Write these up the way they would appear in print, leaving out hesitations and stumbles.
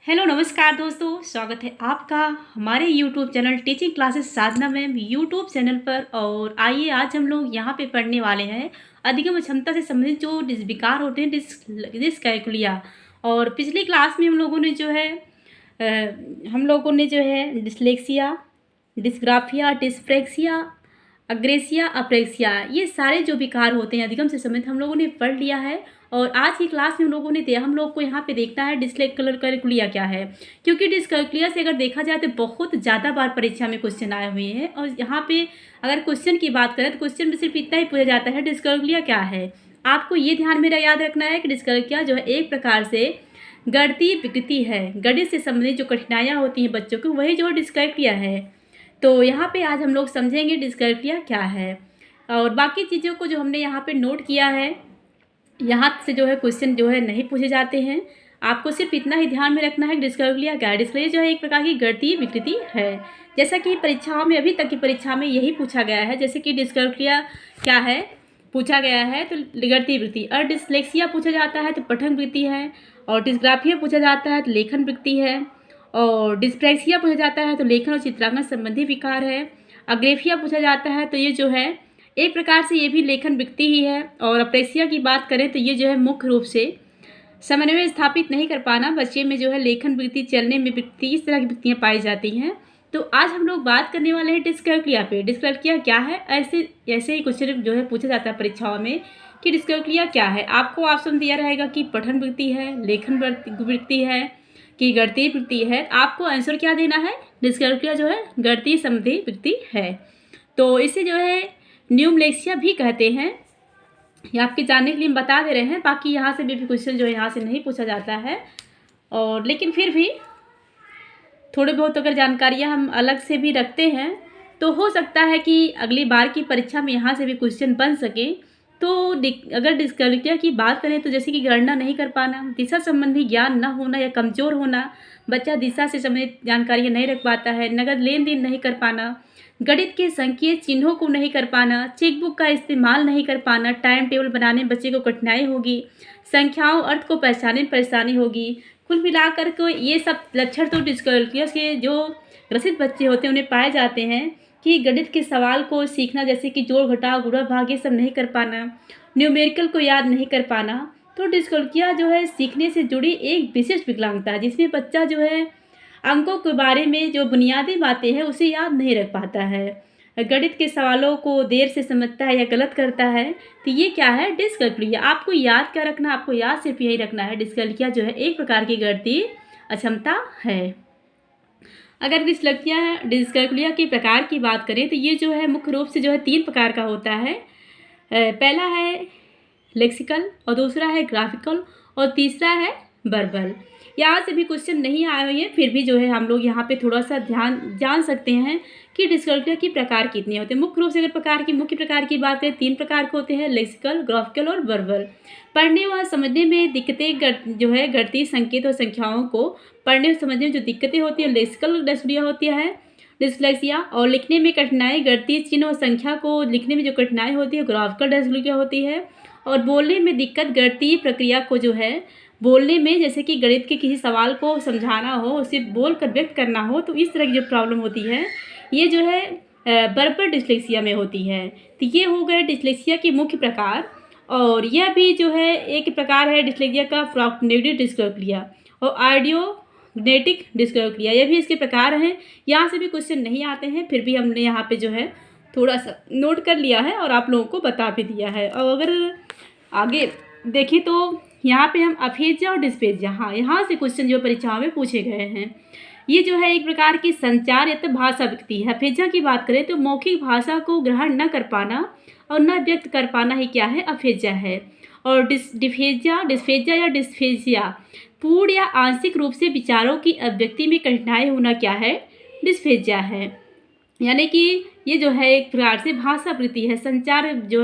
Hello नमस्कार दोस्तों, स्वागत है आपका हमारे यूट्यूब चैनल टीचिंग क्लासेस साधना मैम यूट्यूब चैनल पर। और आइए आज हम लोग यहाँ पे पढ़ने वाले हैं अधिगम क्षमता से संबंधित जो विकार होते हैं डिस्कैलकुलिया। और पिछली क्लास में हम लोगों ने जो है डिसलेक्सिया, डिस्ग्राफिया, डिस्प्रेक्सिया, अग्रेसिया, अप्रेक्सिया, ये सारे जो विकार होते हैं अधिगम से संबंधित हम लोगों ने पढ़ लिया है। और आज की क्लास में हम लोग को यहाँ पे देखना है डिस्कैलकुलिया क्या है, क्योंकि डिस्कैलकुलिया से अगर देखा जाए तो बहुत ज़्यादा बार परीक्षा में क्वेश्चन आए हुए हैं। और यहाँ पे अगर क्वेश्चन की बात करें तो क्वेश्चन में सिर्फ इतना ही पूछा जाता है डिस्कैलकुलिया क्या है। आपको ये ध्यान मेरा याद रखना है कि डिस्कैलकुलिया जो है एक प्रकार से गणितीय विकृति है। गणित से संबंधित जो कठिनाइयाँ होती हैं बच्चों की, वही जो डिस्कैलकुलिया है। तो यहाँ पे आज हम लोग समझेंगे डिस्कैलकुलिया क्या है और बाकी चीज़ों को जो हमने यहाँ पे नोट किया है। यहाँ से जो है क्वेश्चन जो है नहीं पूछे जाते हैं। आपको सिर्फ इतना ही ध्यान में रखना है कि डिस्कैलकुलिया क्या है। डिस्कैलकुलिया जो है एक प्रकार की गणितीय विकृति है। जैसा कि परीक्षाओं में अभी तक की परीक्षा में यही पूछा गया है, जैसे कि डिस्कैलकुलिया क्या है पूछा गया है तो गणितीय वृत्ति, और डिसलेक्सिया पूछा जाता है तो पठन वृत्ति है, और डिस्ग्राफिया पूछा जाता है तो लेखन वृत्ति है, और डिस्प्रेक्सिया पूछा जाता है तो लेखन और चित्रांकन संबंधी विकार है। अग्रेफिया पूछा जाता है तो ये जो है एक प्रकार से ये भी लेखन वृत्ति ही है। और अप्रेक्सिया की बात करें तो ये जो है मुख्य रूप से समन्वय स्थापित नहीं कर पाना, बच्चे में जो है लेखन वृत्ति, चलने में वृत्ति, इस तरह की वृत्तियाँ पाई जाती हैं। तो आज हम लोग बात करने वाले हैं डिस्कैलकुलिया पे। डिस्कैलकुलिया क्या है, ऐसे ही क्वेश्चन जो है पूछा जाता है परीक्षाओं में कि डिस्कैलकुलिया क्या है। आपको ऑप्शन दिया रहेगा कि पठन वृत्ति है, लेखन वृत्ति है कि गणितीय वृत्ति है। आपको आंसर क्या देना है, डिस्कैलकुलिया जो है गणितीय संबंधी वृत्ति है। तो इसे जो है न्यूमलेक्सिया भी कहते हैं। ये आपके जानने के लिए हम बता दे रहे हैं। बाकी यहाँ से भी क्वेश्चन जो है यहाँ से नहीं पूछा जाता है, और लेकिन फिर भी थोड़े बहुत अगर जानकारियाँ हम अलग से भी रखते हैं तो हो सकता है कि अगली बार की परीक्षा में यहाँ से भी क्वेश्चन बन सके। तो अगर डिस्कैलकुलिया की बात करें तो जैसे कि गणना नहीं कर पाना, दिशा संबंधी ज्ञान न होना या कमज़ोर होना, बच्चा दिशा से संबंधित जानकारियाँ नहीं रख पाता है, नगद लेन देन नहीं कर पाना, गणित के संकेत चिन्हों को नहीं कर पाना, चेकबुक का इस्तेमाल नहीं कर पाना, टाइम टेबल बनाने में बच्चे को कठिनाई होगी, संख्याओं अर्थ को पहचानने में परेशानी होगी। कुल मिलाकर के ये सब लक्षण तो डिस्कैलकुलिया के जो ग्रसित बच्चे होते हैं उन्हें पाए जाते हैं कि गणित के सवाल को सीखना, जैसे कि जोड़ घटाव गुणा भाग, ये सब नहीं कर पाना, न्यूमेरिकल को याद नहीं कर पाना। तो डिस्कैलकुलिया जो है सीखने से जुड़ी एक विशिष्ट विकलांगता है, जिसमें बच्चा जो है अंकों के बारे में जो बुनियादी बातें हैं उसे याद नहीं रख पाता है, गणित के सवालों को देर से समझता है या गलत करता है। तो ये क्या है, डिस्कैलकुलिया। आपको याद क्या रखना, आपको याद सिर्फ यही रखना है, डिस्कैलकुलिया जो है एक प्रकार की गणितीय अक्षमता है। अगर डिस्कैलकुलिया के प्रकार की बात करें तो ये जो है मुख्य रूप से जो है 3 प्रकार का होता है। पहला है लेक्सिकल, और दूसरा है ग्राफिकल, और तीसरा है वर्बल। यहाँ से भी क्वेश्चन नहीं आए हुए हैं, फिर भी जो है हम लोग यहाँ पे थोड़ा सा जान सकते हैं कि डिस्कैलकुलिया की प्रकार कितने होते हैं। मुख्य रूप से अगर मुख्य प्रकार की बात करें 3 प्रकार के होते हैं, लेक्सिकल, ग्राफिकल और वर्बल। पढ़ने व समझने में दिक्कतें जो है गणितीय संकेत और संख्याओं को पढ़ने और समझने में जो दिक्कतें होती है लेक्सिकल डिस्कैलकुलिया होती है डिस्लेक्सिया, और लिखने में कठिनाई, गणितीय चिन्ह और संख्या को लिखने में जो कठिनाई होती है ग्राफिकल डिस्कैलकुलिया होती है। और बोलने में दिक्कत, गणितीय प्रक्रिया को जो है बोलने में, जैसे कि गणित के किसी सवाल को समझाना हो, उसे बोल कर व्यक्त करना हो, तो इस तरह की जो प्रॉब्लम होती है ये जो है वर्बल डिस्लेक्सिया में होती है। तो ये हो गए डिस्लेक्सिया के मुख्य प्रकार। और यह भी जो है एक प्रकार है डिस्लेक्सिया का फ्रॉक्टिनेटिव डिस्कैलकुलिया और आइडियोग्नेटिक डिस्कैलकुलिया, ये भी इसके प्रकार हैं। यहाँ से भी क्वेश्चन नहीं आते हैं, फिर भी हमने यहाँ पे जो है थोड़ा सा नोट कर लिया है और आप लोगों को बता भी दिया है। और अगर आगे देखें तो यहाँ पे हम अफेजिया और डिस्पेजिया, हाँ यहाँ से क्वेश्चन जो परीक्षाओं में पूछे गए हैं। ये जो है एक प्रकार की संचार या तो भाषा विकृति है। अफेजिया की बात करें तो मौखिक भाषा को ग्रहण न कर पाना और न व्यक्त कर पाना ही क्या है, अफेजिया है। और डिस्फेजिया या डिस्फेजिया पूर्ण या आंशिक रूप से विचारों की अभिव्यक्ति में कठिनाई होना क्या है, डिस्फेजिया है। यानी कि ये जो है एक प्रकार से भाषा वृत्ति है, संचार जो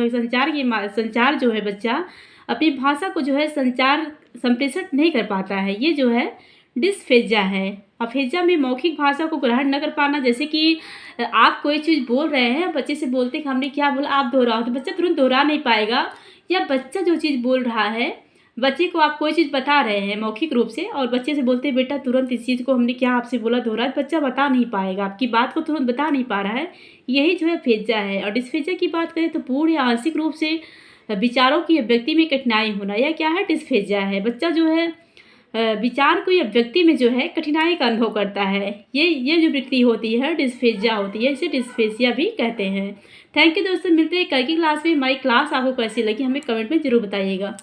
है बच्चा अपनी भाषा को जो है संप्रेषित नहीं कर पाता है, ये जो है डिस्फेजिया है। अफेजिया में मौखिक भाषा को ग्रहण न कर पाना, जैसे कि आप कोई चीज़ बोल रहे हैं, बच्चे से बोलते कि हमने क्या बोला, आप दोहराओ, तो बच्चा तुरंत दोहरा नहीं पाएगा, या बच्चा जो चीज़ बोल रहा है बच्चे को आप कोई चीज़ बता रहे हैं मौखिक रूप से और बच्चे से बोलते हैं बेटा तुरंत इस चीज़ को हमने क्या आपसे बोला दोहरा, बच्चा बता नहीं पाएगा, आपकी बात को तुरंत बता नहीं पा रहा है, यही जो है फेज्जा है। और डिस्फेज्जा की बात करें तो पूर्ण या आंशिक रूप से विचारों की अभिव्यक्ति में कठिनाई होना, यह क्या है? डिस्फेज्जा है। बच्चा जो है विचार को या व्यक्ति में जो है कठिनाई का अनुभव करता है, ये जो विकृति होती है डिस्फेज्या होती है, इसे डिस्फेसिया भी कहते हैं। थैंक यू दोस्तों, मिलते हैं कल की क्लास में। हमारी क्लास आपको कैसी लगी हमें कमेंट में ज़रूर बताइएगा।